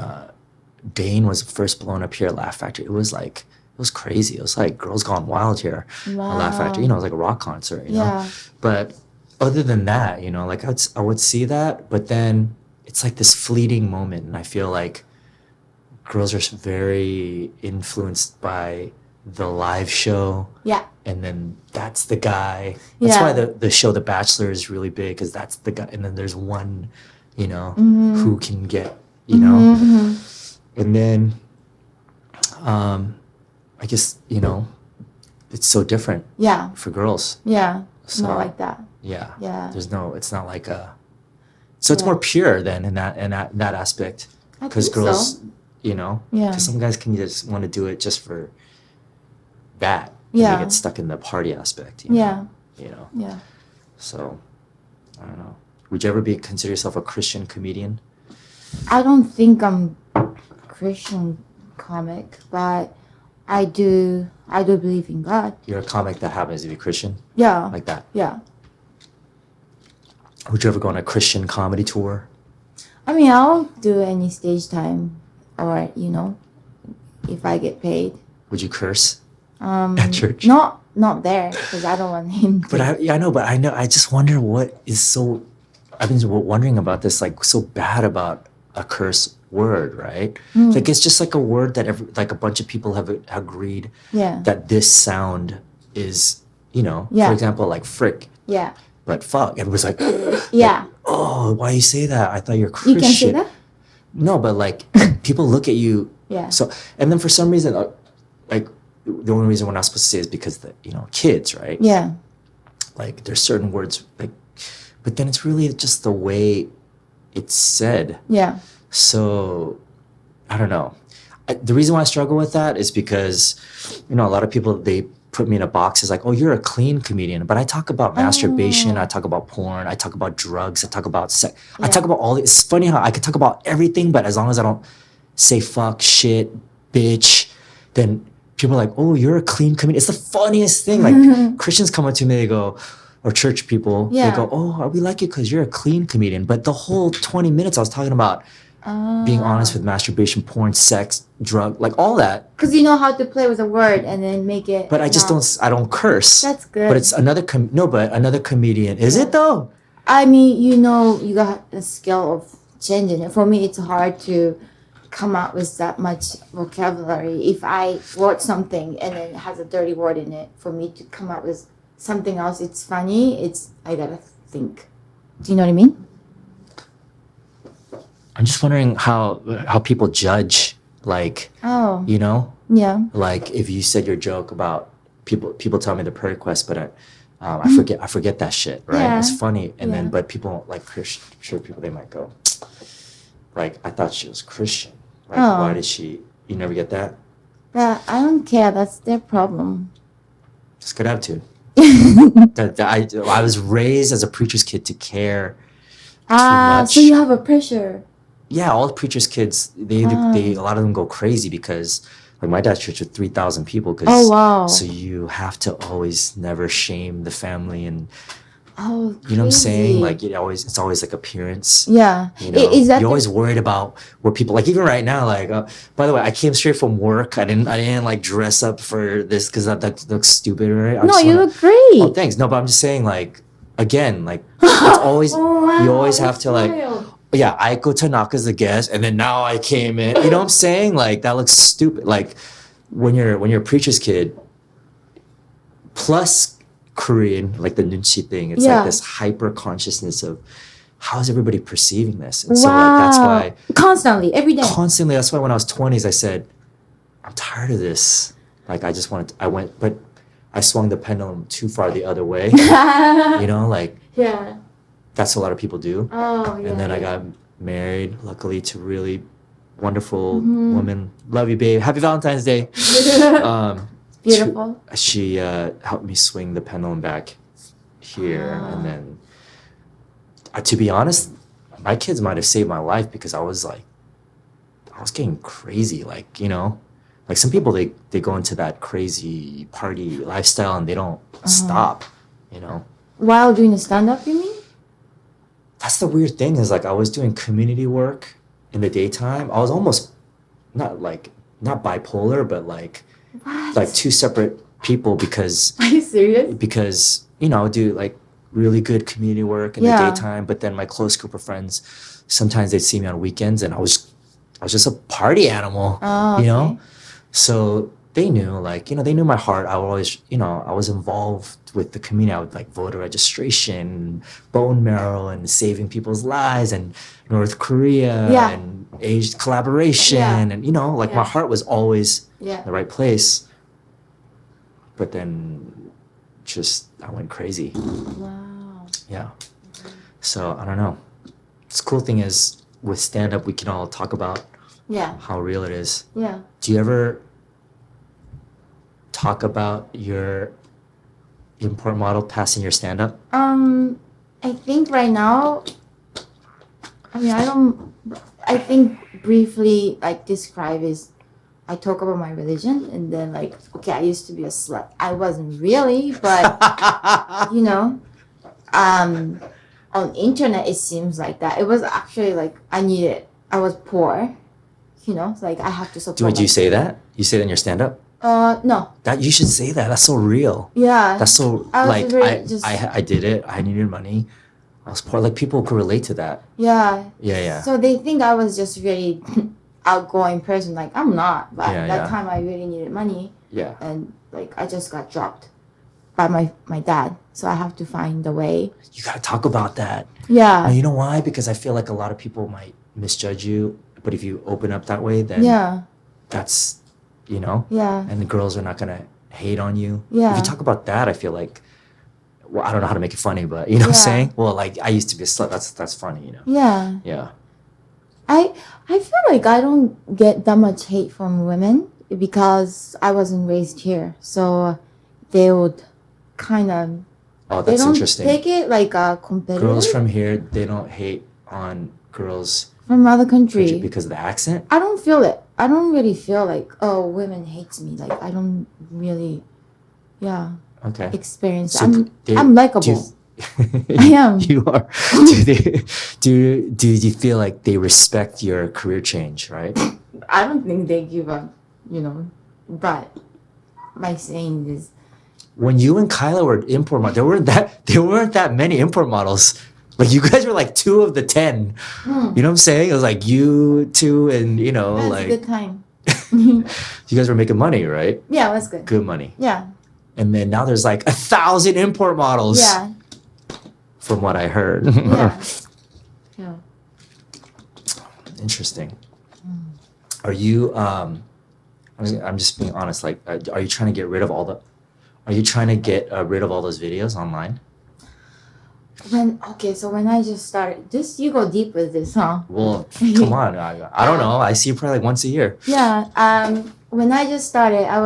Dane was first blown up here at Laugh Factory. It was like, it was crazy. It was like Girls Gone Wild here at Laugh Factory. You know, it was like a rock concert, you know. Yeah. But other than that, you know, like I would see that, but then it's like this fleeting moment, and I feel like girls are very influenced by the live show, Yeah. and then that's the guy. That's Yeah. why the show The Bachelor is really big, because that's the guy, and then there's one, you know, Mhm. who can get, you know, Mhm. and then I guess, you know, it's so different Yeah. for girls. Yeah. So Not like that. yeah. Yeah. There's no, it's not like a, so it's Yeah. more pure then in that aspect, I because think girls, so. you know, Yeah. because some guys can just want to do it just for that. And Yeah. they get stuck in the party aspect. You know, Yeah. You know, Yeah. so I don't know. Would you ever consider yourself a Christian comedian? I don't think I'm Christian comic, but I do believe in God. You're a comic that happens to be Christian, Yeah. like that. Yeah. Would you ever go on a Christian comedy tour? I mean, I'll do any stage time, or you know, if I get paid. Would you curse? At church? Not there, because I don't want him. But I know. I just wonder what is so. I've been wondering about this, like so bad about a curse word, right? Like it's just like a word that like a bunch of people have agreed Yeah. that this sound is, you know, Yeah. for example, like frick, Yeah. but fuck. Everyone's like, Yeah. oh, why you say that? I thought you're You Christian. can say that. No, but like people look at you. Yeah. So and then for some reason, like the only reason we're not supposed to say is because kids, right? Yeah. Like there's certain words like, but then it's really just the way it's said. Yeah. So I don't know. The reason why I struggle with that is because, you know, a lot of people, they put me in a box as like, oh, you're a clean comedian. But I talk about masturbation. I talk about porn. I talk about drugs. I talk about sex. I talk about all. It's funny how I could talk about everything, but as long as I don't say fuck, shit, bitch, then people are like, oh, you're a clean comedian. It's the funniest thing. Like Christians come up to me, they go, or church people, they Yeah. go, oh, we like you because you're a clean comedian. But the whole 20 minutes I was talking about being honest with masturbation, porn, sex, drug, like all that. Because you know how to play with a word and then make it. But I just I don't curse. That's good. But it's another comedian. Is it though? I mean, you know, you got a skill of changing it. For me, it's hard to come out with that much vocabulary. If I wrote something and then it has a dirty word in it, for me to come out with something else, it's funny. I gotta think. Do you know what I mean? I'm just wondering how people judge, like, Oh, you know, yeah. like if you said your joke about people tell me the prayer request, but I forget that shit, right? Yeah. It's funny, and then Yeah. but people like Christian people, they might go, like, I thought she was Christian. Like, Oh. why did she? You never get that? I don't care. That's their problem. It's good attitude. I was raised as a preacher's kid to care too much. So you have a pressure. Yeah, all the preachers' kids, they a lot of them go crazy because, like, my dad's church with 3,000 people. Oh, wow. So you have to always never shame the family, and Oh, you know what I'm saying? crazy. Like, it's always like appearance. Yeah. You know, Is that you're always worried about what people like. Even right now, like, by the way, I came straight from work. I didn't like dress up for this because that looks stupid, right? I No, just you wanna- look great. Oh, thanks. No, but I'm just saying, like, again, like, it's always Oh, wow, you always have that's to like. wild. Yeah, Aiko Tanaka's the guest, and then now I came in. You know what I'm saying? Like, that looks stupid. Like, when you're a preacher's kid, plus Korean, like the nunchi thing, it's Yeah. like this hyper consciousness of how is everybody perceiving this? And so like that's why Constantly, every day. constantly, that's why when I was 20s, I said, I'm tired of this. Like, but I swung the pendulum too far the other way. You know, like, Yeah. that's what a lot of people do. Oh, yeah. And then I got married, luckily, to really wonderful Mm-hmm. woman. Love you, babe. Happy Valentine's Day. Beautiful. She helped me swing the pendulum back here. And then, to be honest, my kids might have saved my life because I was getting crazy. Like, you know, like some people, they go into that crazy party lifestyle and they don't stop, you know. While doing the stand-up, you mean? That's the weird thing is, like, I was doing community work in the daytime. I was almost not bipolar, but like What? two separate people because Are you serious? you know, I would do like really good community work in Yeah. the daytime, but then my close group of friends, sometimes they'd see me on weekends and I was just a party animal, Oh, you know? okay. So they knew, like, you know, they knew my heart. I would always, you know, I was involved with the community. I would like voter registration, bone marrow, and saving people's lives, and North Korea, Yeah. and age collaboration, Yeah. and you know, like my Yeah. heart was always Yeah. in the right place. But then, just I went crazy. Wow. Yeah. So I don't know. The cool thing is with stand up, we can all talk about Yeah. how real it is. Yeah. Do you ever talk about your import model passing your stand up? I think right now, I think briefly, like, describe is, I talk about my religion, and then, like, okay, I used to be a slut. I wasn't really, but, you know, on internet, it seems like that. It was actually, like, I was poor, you know, so, like, I have to support Would you my- say that? You say that in your stand up? No. That you should say that. That's so real. Yeah. That's so I was like very just- I did it. I needed money. I was poor. Like people could relate to that. Yeah. Yeah. So they think I was just really outgoing person. Like, I'm not. But Yeah, that yeah. time I really needed money, Yeah. and like I just got dropped by my dad. So I have to find a way. You gotta talk about that. Yeah. And you know why? Because I feel like a lot of people might misjudge you, but if you open up that way, then Yeah. that's, you know, Yeah. and the girls are not gonna hate on you. Yeah. If you talk about that, I feel like, well, I don't know how to make it funny, but you know what I'm Yeah. saying? Well, like I used to be a slut. That's funny, you know. Yeah. Yeah. I feel like I don't get that much hate from women because I wasn't raised here. So they would kind of Oh, they that's don't interesting. take it like a competitive Girls from here, they don't hate on girls from other country. because of the accent. I don't feel it. I don't really feel like, oh, women hates me. Like, I don't really, Okay. experience. So I'm they- likable. do you- I am. You are. Do you feel like they respect your career change, right? I don't think they give a, but my saying is, When you and Kyla were import models, there weren't that many import models Like you guys were like 2 of the 10. Mm. You know what I'm saying? It was like you two and you know That's a like good time. you guys were making money, right? Yeah, that's good. Good money. Yeah. And then now there's like 1,000 import models. Yeah. From what I heard. Yeah. Yeah. Interesting. Are you I'm just being honest, like are you trying to get rid of all the are you trying to get rid of all those videos online? So when I just started, you go deep with this, huh? Well, come on. I don't know. I see you probably like once a year. Yeah. When I just started, I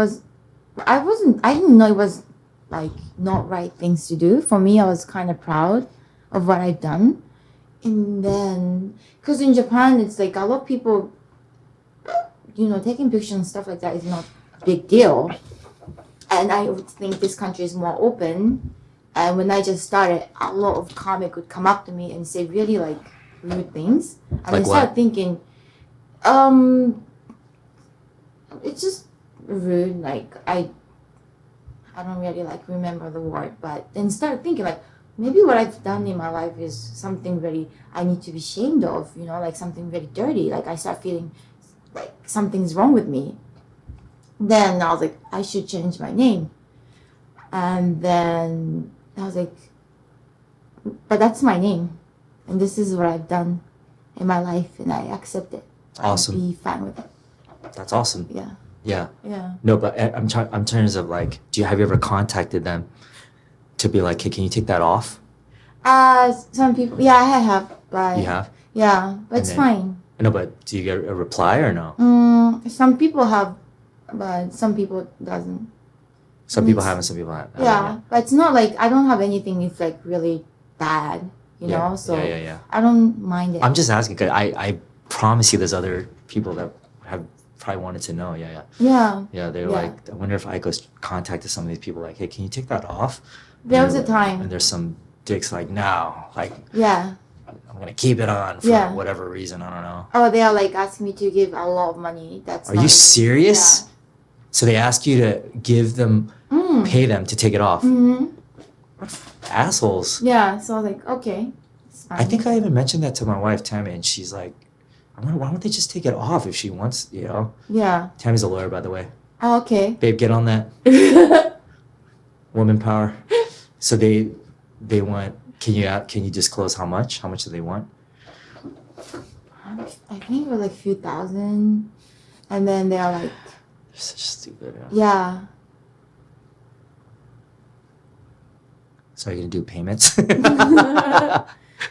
didn't know it was like not right things to do. For me, I was kind of proud of what I've done. And then, because in Japan, it's like a lot of people, taking pictures and stuff like that is not a big deal. And I would think this country is more open. And when I just started, a lot of comic would come up to me and say really like rude things. And Like I started what? thinking, it's just rude. Like I don't really like remember the word, but then started thinking like maybe what I've done in my life is something very I need to be ashamed of. Like something very dirty. Like I start feeling like something's wrong with me. Then I was like, I should change my name. And then I was like, but that's my name. And this is what I've done in my life. And I accept it. Awesome. I'll be fine with it. That's awesome. Yeah. Yeah. Yeah. No, but I'm terms of like, have you ever contacted them to be like, hey, can you take that off? Some people, yeah, I have. But You have? yeah, but it's then- fine. No, but do you get a reply or no? Some people have, but some people doesn't. Some people have and some people haven't. Yeah, but it's not like I don't have anything. It's like really bad, Yeah. So Yeah. I don't mind it. I'm just asking because I promise you there's other people that have probably wanted to know. Yeah. Yeah, They're Yeah. like, I wonder if Aiko's contacted some of these people like, hey, can you take that off? there And was a they're like- time. And there's some dicks like, no, like, Yeah. I'm going to keep it on for Yeah. whatever reason. I don't know. Oh, they are like asking me to give a lot of money. That's. Are not you even- serious? So they ask you to give them, Yeah. pay them to take it off. Mm-hmm. Assholes. Yeah. So I was like, okay. It's fine. I think I even mentioned that to my wife, Tammy, and she's like, why don't they just take it off if she wants, Yeah. Tammy's a lawyer, by the way. Oh, okay. Babe, get on that. Woman power. So they want, can you disclose how much? How much do they want? I think it was like a few thousand, and then they are like, They're such stupid. yeah. So are you going to do payments?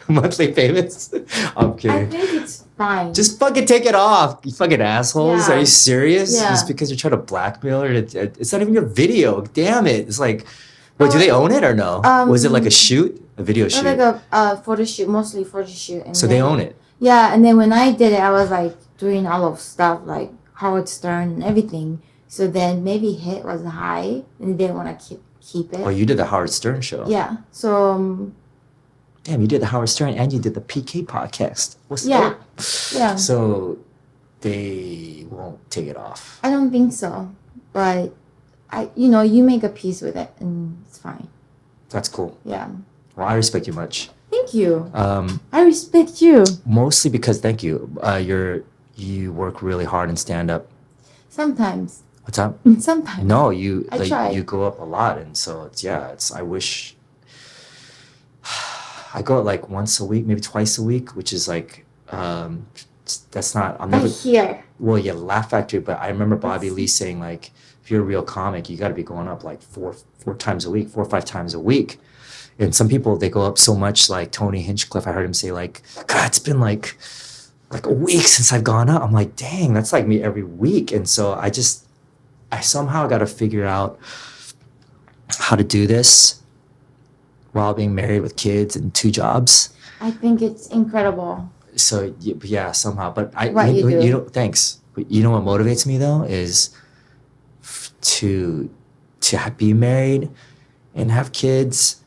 Monthly payments? I'm I kidding. think it's fine. Just fucking take it off, you fucking assholes. Yeah. Are you serious? Yeah. Just because you're trying to blackmail her? It's not even your video. Damn it. It's like, wait, do they own it or no? Was it like a shoot? A video It was shoot? like a photo shoot, mostly photo shoot. And So then, they own it. Yeah, and then when I did it, I was like doing a lot of stuff like Howard Stern and everything. So then maybe hit was high, and they didn't want to keep it. Oh, you did the Howard Stern show. Yeah. So Damn, you did the Howard Stern and you did the PK podcast. What's yeah, up? yeah. So they won't take it off. I don't think so, but you make a peace with it, and it's fine. That's cool. Yeah. Well, I respect you much. Thank you. Um, I respect you. mostly because thank you. You work really hard in stand up. Sometimes. What's up? Sometimes. No, you I try. you go up a lot, and so it's. I wish I go out like once a week, maybe twice a week, which is like that's not. I'm I never. hear. Well, yeah, Laugh Factory, but I remember Bobby Lee saying like, if you're a real comic, you got to be going up like four times a week, 4 or 5 times a week. And some people they go up so much, like Tony Hinchcliffe. I heard him say like, God, it's been like a week since I've gone up. I'm like, dang, that's like me every week. And so I somehow got to figure out how to do this while being married with kids and 2 jobs. I think it's incredible. So yeah, somehow. But What you do. know, thanks. But you know what motivates me though is to be married and have kids.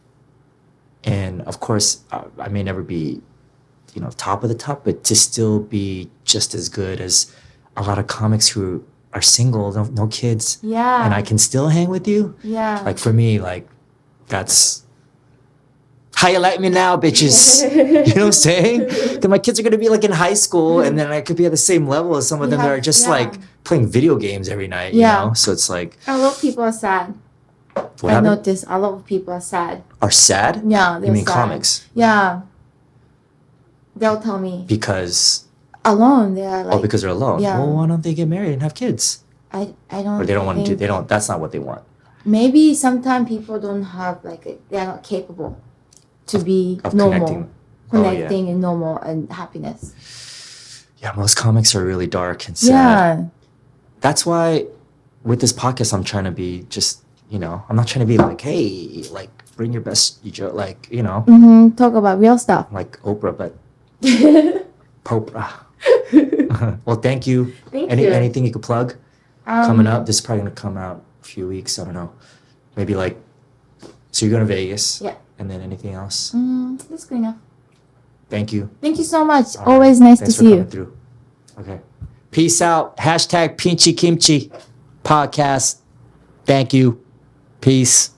And of course, I may never be, top of the top, but to still be just as good as a lot of comics who are single, no kids, Yeah. and I can still hang with you. Yeah. Like for me, like that's How you like me now, bitches? You know what I'm saying? Then my kids are gonna be like in high school, and then I could be at the same level as some of them that are just like playing video games every night. You know, so it's like a lot of people are sad. what I happened? noticed a lot of people are sad. Are sad? Yeah, You mean sad. comics? Yeah, they'll tell me Because alone. They're like, because they're alone. Yeah. Well, why don't they get married and have kids? I don't. Or they don't want to do. think- They don't. That's not what they want. Maybe sometimes people don't have they are not capable to be Of normal, connecting. and normal and happiness. Yeah, most comics are really dark and sad. Yeah, That's why with this podcast, I'm trying to be just, I'm not trying to be like, hey, like bring your best joke, like, talk about real stuff. like Oprah, but Popra. Well, thank you. Thank you. Anything you could plug coming up? This is probably gonna come out a few weeks. I don't know. Maybe like, so you're going to Vegas. Yeah. And then anything else? That's good enough. Thank you. Thank you so much. All right. Always nice Thanks to for see coming you. through. Okay. Peace out. Hashtag Pinchy Kimchi podcast. Thank you. Peace.